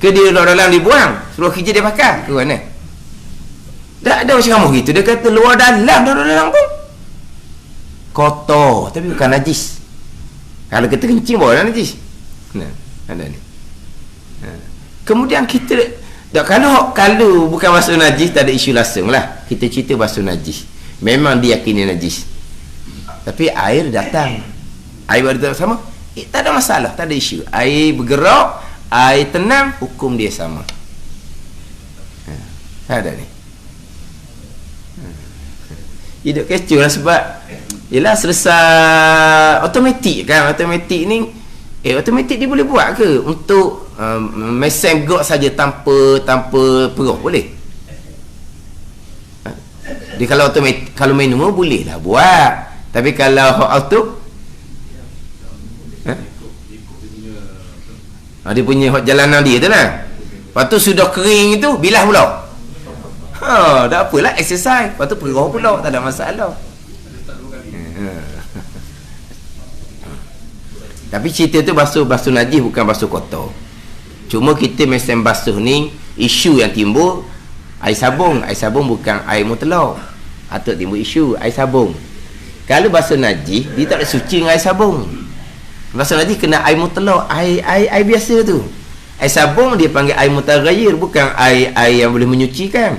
ke dia luar dalam dia buang, seluar kerja dia pakai ke mana? Tak ada macam kamu gitu. Dia kata luar dalam pun kotor tapi bukan najis. Kalau kita kencing bawa najis. Ada ni. Kemudian kita kalau bukan basuh najis, tak ada isu langsung lah. Kita cerita basuh najis, memang diyakini najis, tapi air datang, air berada sama, tak ada masalah, tak ada isu. Air bergerak, air tenang, hukum dia sama. Ada ni. Hidup kecoh lah sebab yelah selesai automatik kan. Automatik ni Automatik dia boleh buat ke untuk mesin gerak saja tanpa peroh, boleh? Dia kalau automatik, kalau manual boleh lah buat, tapi kalau auto dia punya hot jalanan dia tu lah. Lepas tu sudah kering itu bilas pula. Tak apalah, exercise. Lepas tu peroh pula, tak ada masalah. Tapi cerita tu basuh najis, bukan basuh kotor. Cuma kita mesin basuh ni, isu yang timbul air sabun. Air sabun bukan air mutlak. Atau timbul isu air sabun. Kalau basuh najis, dia tak boleh suci dengan air sabun. Basuh najis kena air mutlak, air biasa tu. Air sabun dia panggil air mutaghayyir, bukan air yang boleh menyucikan.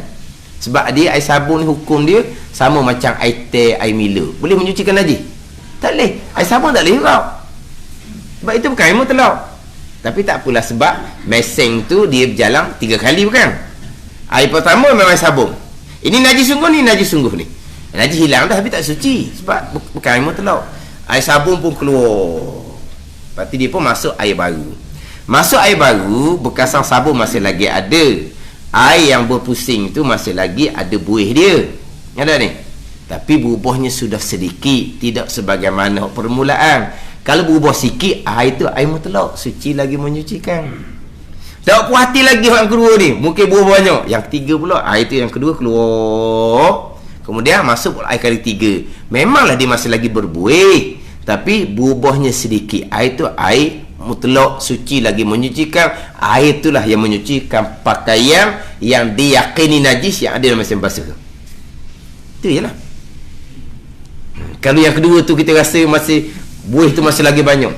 Sebab dia air sabun ni hukum dia sama macam air teh, air Milo. Boleh menyucikan najis? Tak boleh. Air sabun tak boleh hirau. Sebab itu bukan air mutlak. Tapi tak apalah, sebab mesin tu dia berjalan 3 kali, bukan? Air pertama memang air sabun. Ini najis sungguh ni, najis sungguh ni. Najis hilang dah tapi tak suci. Sebab bukan air mutlak. Air sabun pun keluar. Lepas tu dia pun masuk air baru. Masuk air baru, bekas sabun masih lagi ada. Air yang berpusing tu masih lagi ada buih dia. Ada ni. Tapi berubahnya sudah sedikit, tidak sebagaimana permulaan. Kalau berubah sikit, air tu air mutlak, suci lagi menyucikan. Tak puas hati lagi yang kedua ni, mungkin berubah banyak. Yang ketiga pula, air tu yang kedua keluar. Kemudian masuk pula air kali 3. Memanglah dia masih lagi berbuih, tapi berubahnya sedikit. Air tu air mutlak, suci lagi menyucikan. Air itulah yang menyucikan pakaian yang diyakini najis yang ada dalam mesin basuh tu. Itu je lah. Kalau yang kedua tu kita rasa masih buih tu masih lagi banyak,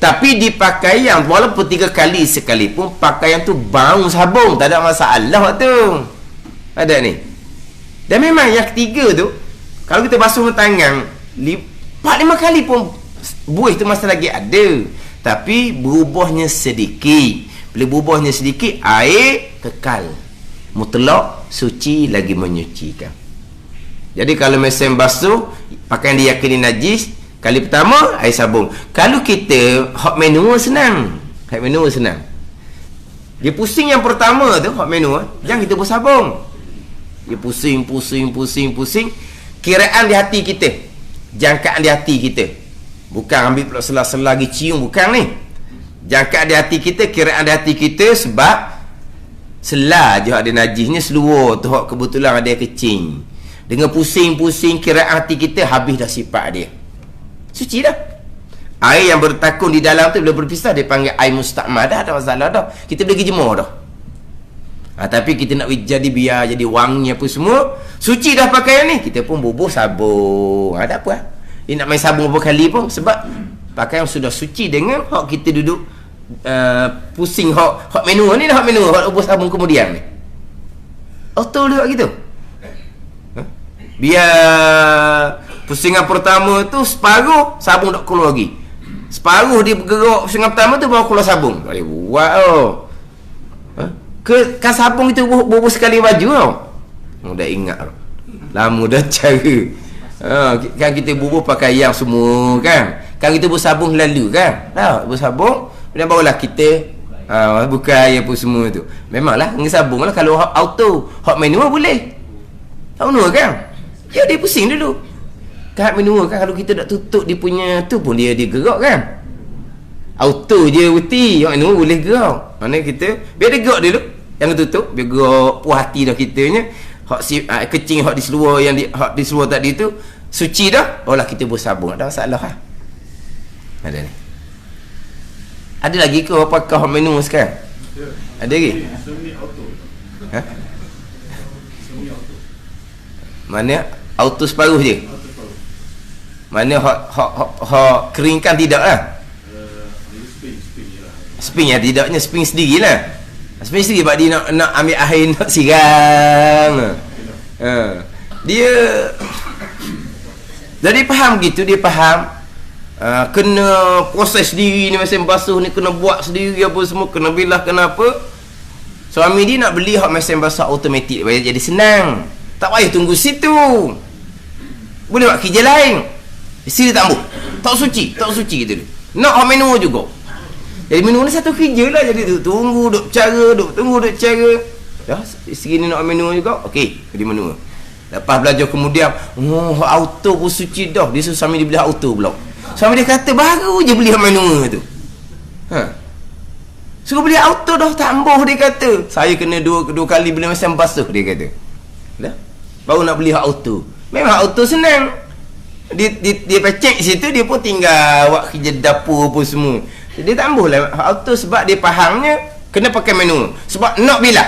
tapi di pakaian walaupun 3 kali sekalipun, pakaian tu bau sabun, tak ada masalah tu. Ada ni. Dan memang yang ketiga tu, kalau kita basuh tangan 4-5 kali pun buih tu masih lagi ada, tapi berubahnya sedikit. Bila berubahnya sedikit, air kekal mutlak, suci lagi menyucikan. Jadi kalau mesin basuh pakaian diyakini najis, kali pertama air sabun. Kalau kita hot manual senang. Hot manual senang. Dia pusing yang pertama tu, hot manual, jangan kita bersabung. Dia pusing. Kiraan di hati kita, jangkaan di hati kita. Bukan ambil pula sela-sela lagi cium, bukan ni. Jangkaan di hati kita, kiraan di hati kita, sebab selah je ada najisnya seluar tu, kebetulan ada kecing. Dengan pusing-pusing kiraan hati kita, habis dah sifat dia. Suci dah. Air yang bertakun di dalam tu bila berpisah dia panggil air mustakmal, dah ada masalah dah. Kita boleh pergi jemur dah. Tapi kita nak jadi biar jadi wangi apa semua, suci dah pakaian ni, kita pun bubuh sabun. Tak apa lah. Dia nak main sabun berapa kali pun, sebab pakaian sudah suci dengan hak kita duduk pusing hak manual ni dah, hak manual, hak bubuh sabun kemudian ni. Auto dia buat gitu. Biar pusingan pertama tu separuh sabun tak keluar lagi, separuh dia bergerak pusingan pertama tu baru keluar sabun. Boleh buat kan sabun kita bubuh sekali baju tau. Dah ingat lama dah cara. Kan kita bubuh pakai yang semua kan kita bersabun lalu kan, bersabun dan barulah kita buka air apa semua tu. Memanglah dengan sabun lah. Kalau auto hot manual boleh, tak manual kan dia pusing dulu. Kat manual kan kalau kita nak tutup dia punya tu pun dia gerak kan. Auto je uti, yang manual boleh gerak. Mana kita biar dia gerak dulu, yang tutup biar gerak, puas hati dah kitanya. Hak kecing hak di seluar, yang hak di seluar tadi tu suci dah, lah kita bersabun, tak ada masalah lah. Ada ni. Ada lagi ke apakah hak manual sekarang? Ada lagi? Mana auto separuh je? Mana hak keringkan tidak lah. Spin ya, tidaknya spin sendiri lah. Spin sendiri sebab dia nak ambil air, nak siram. Dia jadi faham gitu, dia faham kena proses sendiri ni, mesin basuh ni kena buat sendiri apa semua, kena bilah, kenapa. Suami dia nak beli hak mesin basuh automatik jadi senang, tak payah tunggu situ, boleh buat kerja lain. Isteri tambah tak suci gitu. Nak hak manual juga, Jadi minum ni satu kerja lah. Jadi duk tunggu, duk cara, duk tunggu, duk cara. Dah, isteri ni nak minum juga. Okey, dia minum. Lepas belajar kemudian, auto pun suci dah. Dia suruh suami dia beli auto pula. Suami dia kata, baru je beli minum tu. Suruh beli auto dah tambah, dia kata. Saya kena dua kali beli mesin basuh, dia kata. Dah, baru nak beli auto. Memang auto senang. Dia pecek situ, dia pun tinggal buat kerja dapur pun semua. Dia tambah lah auto sebab dia fahamnya kena pakai menu. Sebab nak bila.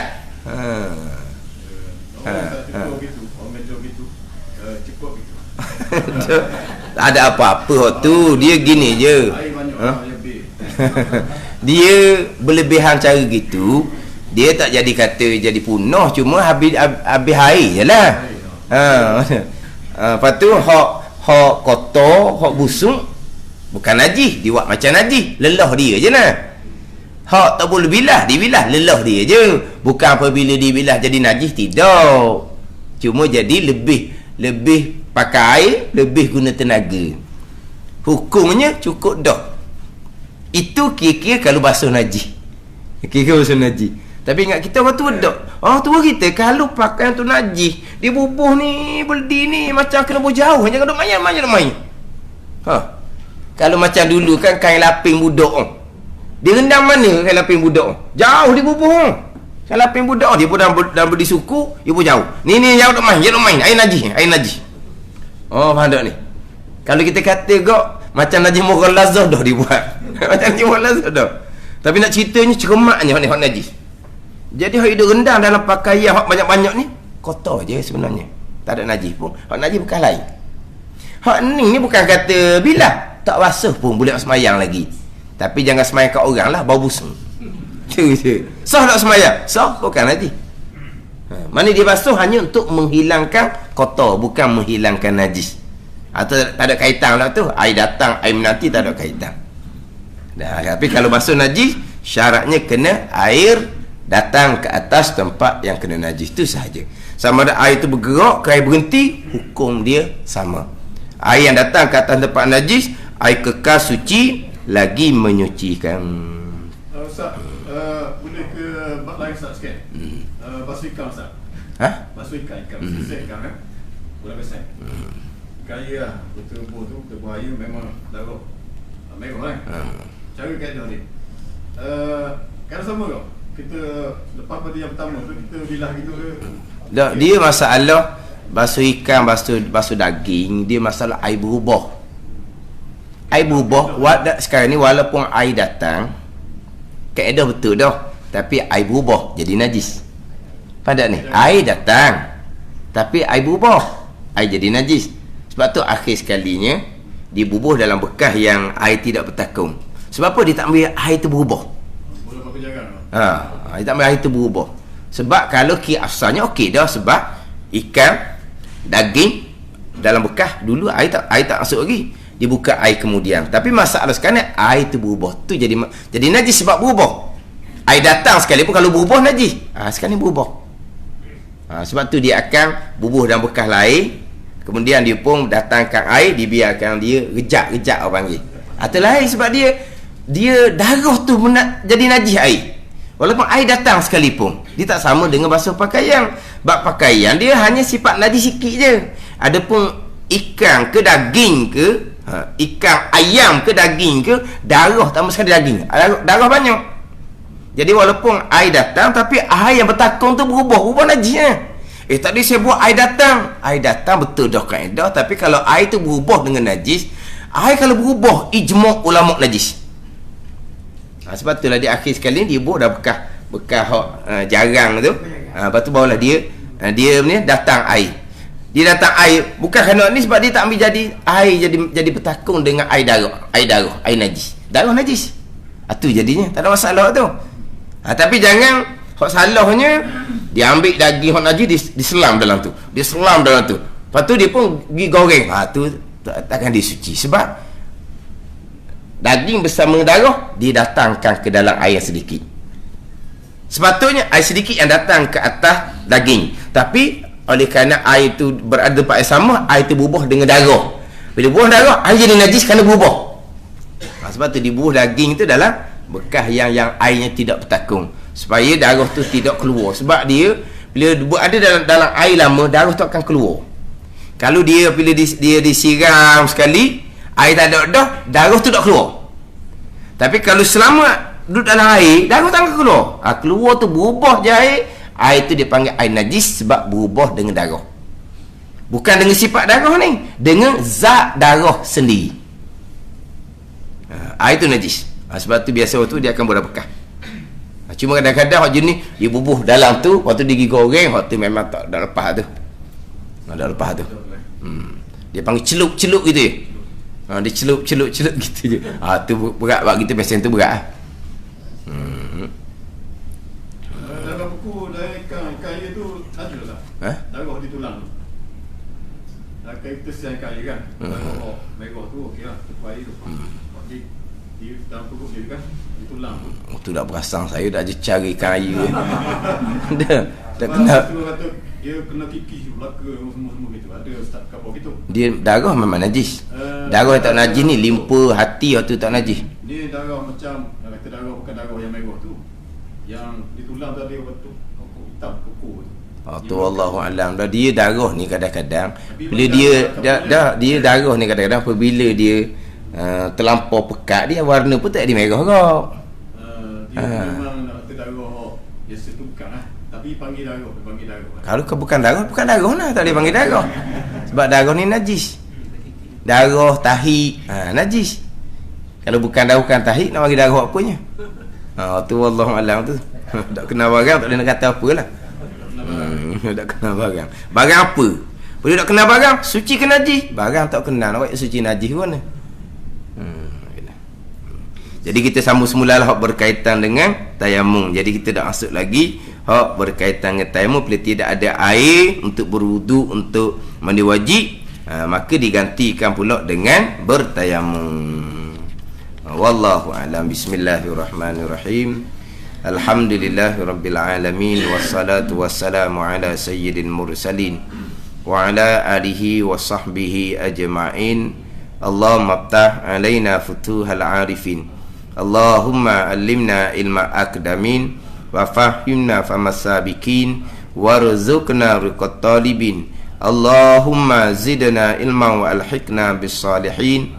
Tak ada apa-apa tu. Dia gini je. Dia berlebihan cara gitu. Dia tak jadi kata jadi punah, cuma habis air je lah. Lepas tu hak kotor, hak busuk bukan najis, dia buat macam najis, lelah dia je lah. Hak tak boleh bilah, dibilah, lelah dia je. Bukan apabila dibilah jadi najis, tidak. Cuma jadi lebih pakai air, lebih guna tenaga. Hukumnya cukup dah. Itu kira-kira kalau basuh najis. Kira-kira basuh najis. Tapi ingat kita orang tua tak? Orang tua kita kalau pakaian tu najis, dia bubuh ni, beldi ni macam kena bubuh jauh, jangan duk main. Kalau macam dulu kan kain laping budak. Dia rendam mana kain laping budak? Jauh dia bubuh. Kain laping budak dia pun dalam berdi suku, dia pun jauh. Ni jauh duk main, air najis. Oh, faham tak ni? Kalau kita kata gak macam najis moral lazah dah dia buat. Macam najis moral lazah dah. Tapi nak ceritanya ceremaknya hak najis. Jadi hak hidup rendang dalam pakaian hak banyak-banyak ni kotor je sebenarnya. Tak ada najis pun. Hak najis bukan lain. Hak ni bukan kata bila tak basuh pun boleh semayang lagi. Tapi jangan semayang kat orang lah, bau busuk. Sah tak semayang? Sah, bukan najis. Mana dia basuh hanya untuk menghilangkan kotor, bukan menghilangkan najis. Atau tak ada kaitan lah tu. Air datang, air menanti tak ada kaitan. Tapi kalau basuh najis, syaratnya kena air datang ke atas tempat yang kena najis, tu sahaja. Sama ada air tu bergerak ke air berhenti, hukum dia sama. Air yang datang ke atas tempat najis, air kekal suci, lagi menyucikan. Ustaz, boleh ke bab lain Ustaz sikit? Basuh ikan Ustaz. Basuh ikan besar ikan kan? Bola besar. Kaya lah, betul-betul tu, berbahaya memang darah merah kan? Cara kaedah ni kan sama tak? Kita lepas pada yang pertama tu kita bilah gitu ke? Tak, dia masalah basuh ikan, basuh daging, dia masalah air berubah. Air berubah sekarang ni walaupun air datang kaedah betul dah, tapi air berubah jadi najis. Pada ni air datang tapi air berubah, air jadi najis. Sebab tu akhir sekalinya dia bubuh dalam bekas yang air tidak bertakung. Sebab apa dia tak ambil air tu berubah? Dia tak ambil air tu berubah. Sebab kalau asalnya okey dah, sebab ikan, daging dalam bekas dulu air tak masuk lagi. Dia buka air kemudian. Tapi masalah sekarang air tu berubah. Tu jadi najis sebab berubah. Air datang sekalipun kalau berubah najis. Sekarang ni berubah. Sebab tu dia akan bubuh dalam bekas lain. Kemudian dia pun datangkan air, dibiarkan dia rejak orang panggil. Atau lain sebab dia darah tu jadi najis air. Walaupun air datang sekalipun, dia tak sama dengan basuh pakaian. Bab pakaian dia hanya sifat najis sikit je. Adapun ikan ke daging ke, ikan ayam ke daging ke, darah tambah sekali daging. Darah banyak. Jadi walaupun air datang, tapi air yang bertakung tu berubah najisnya. Tadi saya buat air datang betul dah kaedah, tapi kalau air tu berubah dengan najis, air kalau berubah ijma' ulama' najis. Sebab itulah di akhir sekali dia buat dah bekas jarang tu. Lepas tu barulah dia ni datang air. Dia datang air bukan kerana ni, sebab dia tak ambil jadi air jadi bertakung dengan air najis. Darah najis. Tu jadinya tak ada masalah tu. Tapi jangan hak salahnya dia ambil daging hak najis diselam dalam tu. Lepas tu dia pun pergi goreng. Tu takkan disuci sebab daging bersama darah didatangkan ke dalam air sedikit. Sepatutnya air sedikit yang datang ke atas daging, tapi oleh kerana air itu berada pada air sama, air itu berubah dengan darah. Bila berubah darah, air jadi najis kerana berubah. Sebab tu dibubuh daging itu dalam bekas yang airnya tidak bertakung, supaya darah tu tidak keluar. Sebab dia bila ada dalam air lama, darah tu akan keluar. Kalau dia bila dia disiram sekali, air tak ada dah, darah tu tak keluar. Tapi kalau selama duduk dalam air, darah tak akan keluar. Keluar tu berubah je air tu dia panggil air najis, sebab berubah dengan darah. Bukan dengan sifat darah ni, dengan zat darah sendiri. Air tu najis. Sebab tu biasa tu dia akan berbekas. Cuma kadang-kadang hak jenis dia bubuh dalam tu, waktu dia gigi goreng, hak tu memang tak dah lepas tu. Dah lepas tu. Dia panggil celup-celup gitu je. Dia celup gitu je. Tu berat bab kita pesen tu berat. Dalam buku kaya tu ada tak? Darah di tulang tu. Kaya kita siang kaya kan. Darah merah tu okey lah. Kaya tu. Dia dalam perut dia kan, di tulang tu. Tu dah perasan saya dah je cari kaya. Dah kena. Dia kena kikis belaka semua gitu. Ada start kapal gitu. Dia darah memang najis. Darah tak najis ni limpa hati waktu tak najis. Ni darah macam kata darah bukan darah yang merah tu. Yang di tulang tu ada waktu hitam kuku tu. Tu wallahu alam. Dia darah ni kadang-kadang bila dia darah ni kadang-kadang apabila dia terlampau pekat, dia warna pun tak ada merah kau. Dia memang nak kata darah biasa tu bukan lah. Tapi panggil darah. Kalau kau bukan darah lah, tak boleh panggil darah. Sebab darah ni najis. Darah tahi najis. Kalau bukan darah bukan tahi, nak panggil darah apanya? Tu wallahu alam tu. Tak kena barang, tak boleh nak kata apalah. Tak kena barang. Barang apa? Boleh tak kena barang? Suci ke najis? Barang tak kena, nak buat suci najis pun. Jadi kita sambung semula hak berkaitan dengan tayamum. Jadi kita dah masuk lagi hak berkaitan dengan tayamum. Bila tidak ada air untuk berwudu, untuk mandi wajib, maka digantikan pula dengan bertayamum. Wallahu a'lam. Bismillahirrahmanirrahim. Alhamdulillahirabbil alamin, wassalatu wassalamu ala sayyidil mursalin wa ala alihi wa sahbihi ajma'in. Allahumma aftah alaina futuhal arifin. Allahumma allimna ilma akdamin wa fahimna famasabikin warzuqna riqat talibin. Allahumma zidna ilma wa alhiqna bis salihin.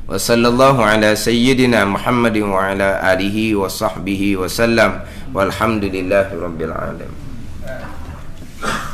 Wa sallallahu ala sayyidina Muhammadin wa ala alihi wa sahbihi wa sallam. Walhamdulillahi rabbil alamin.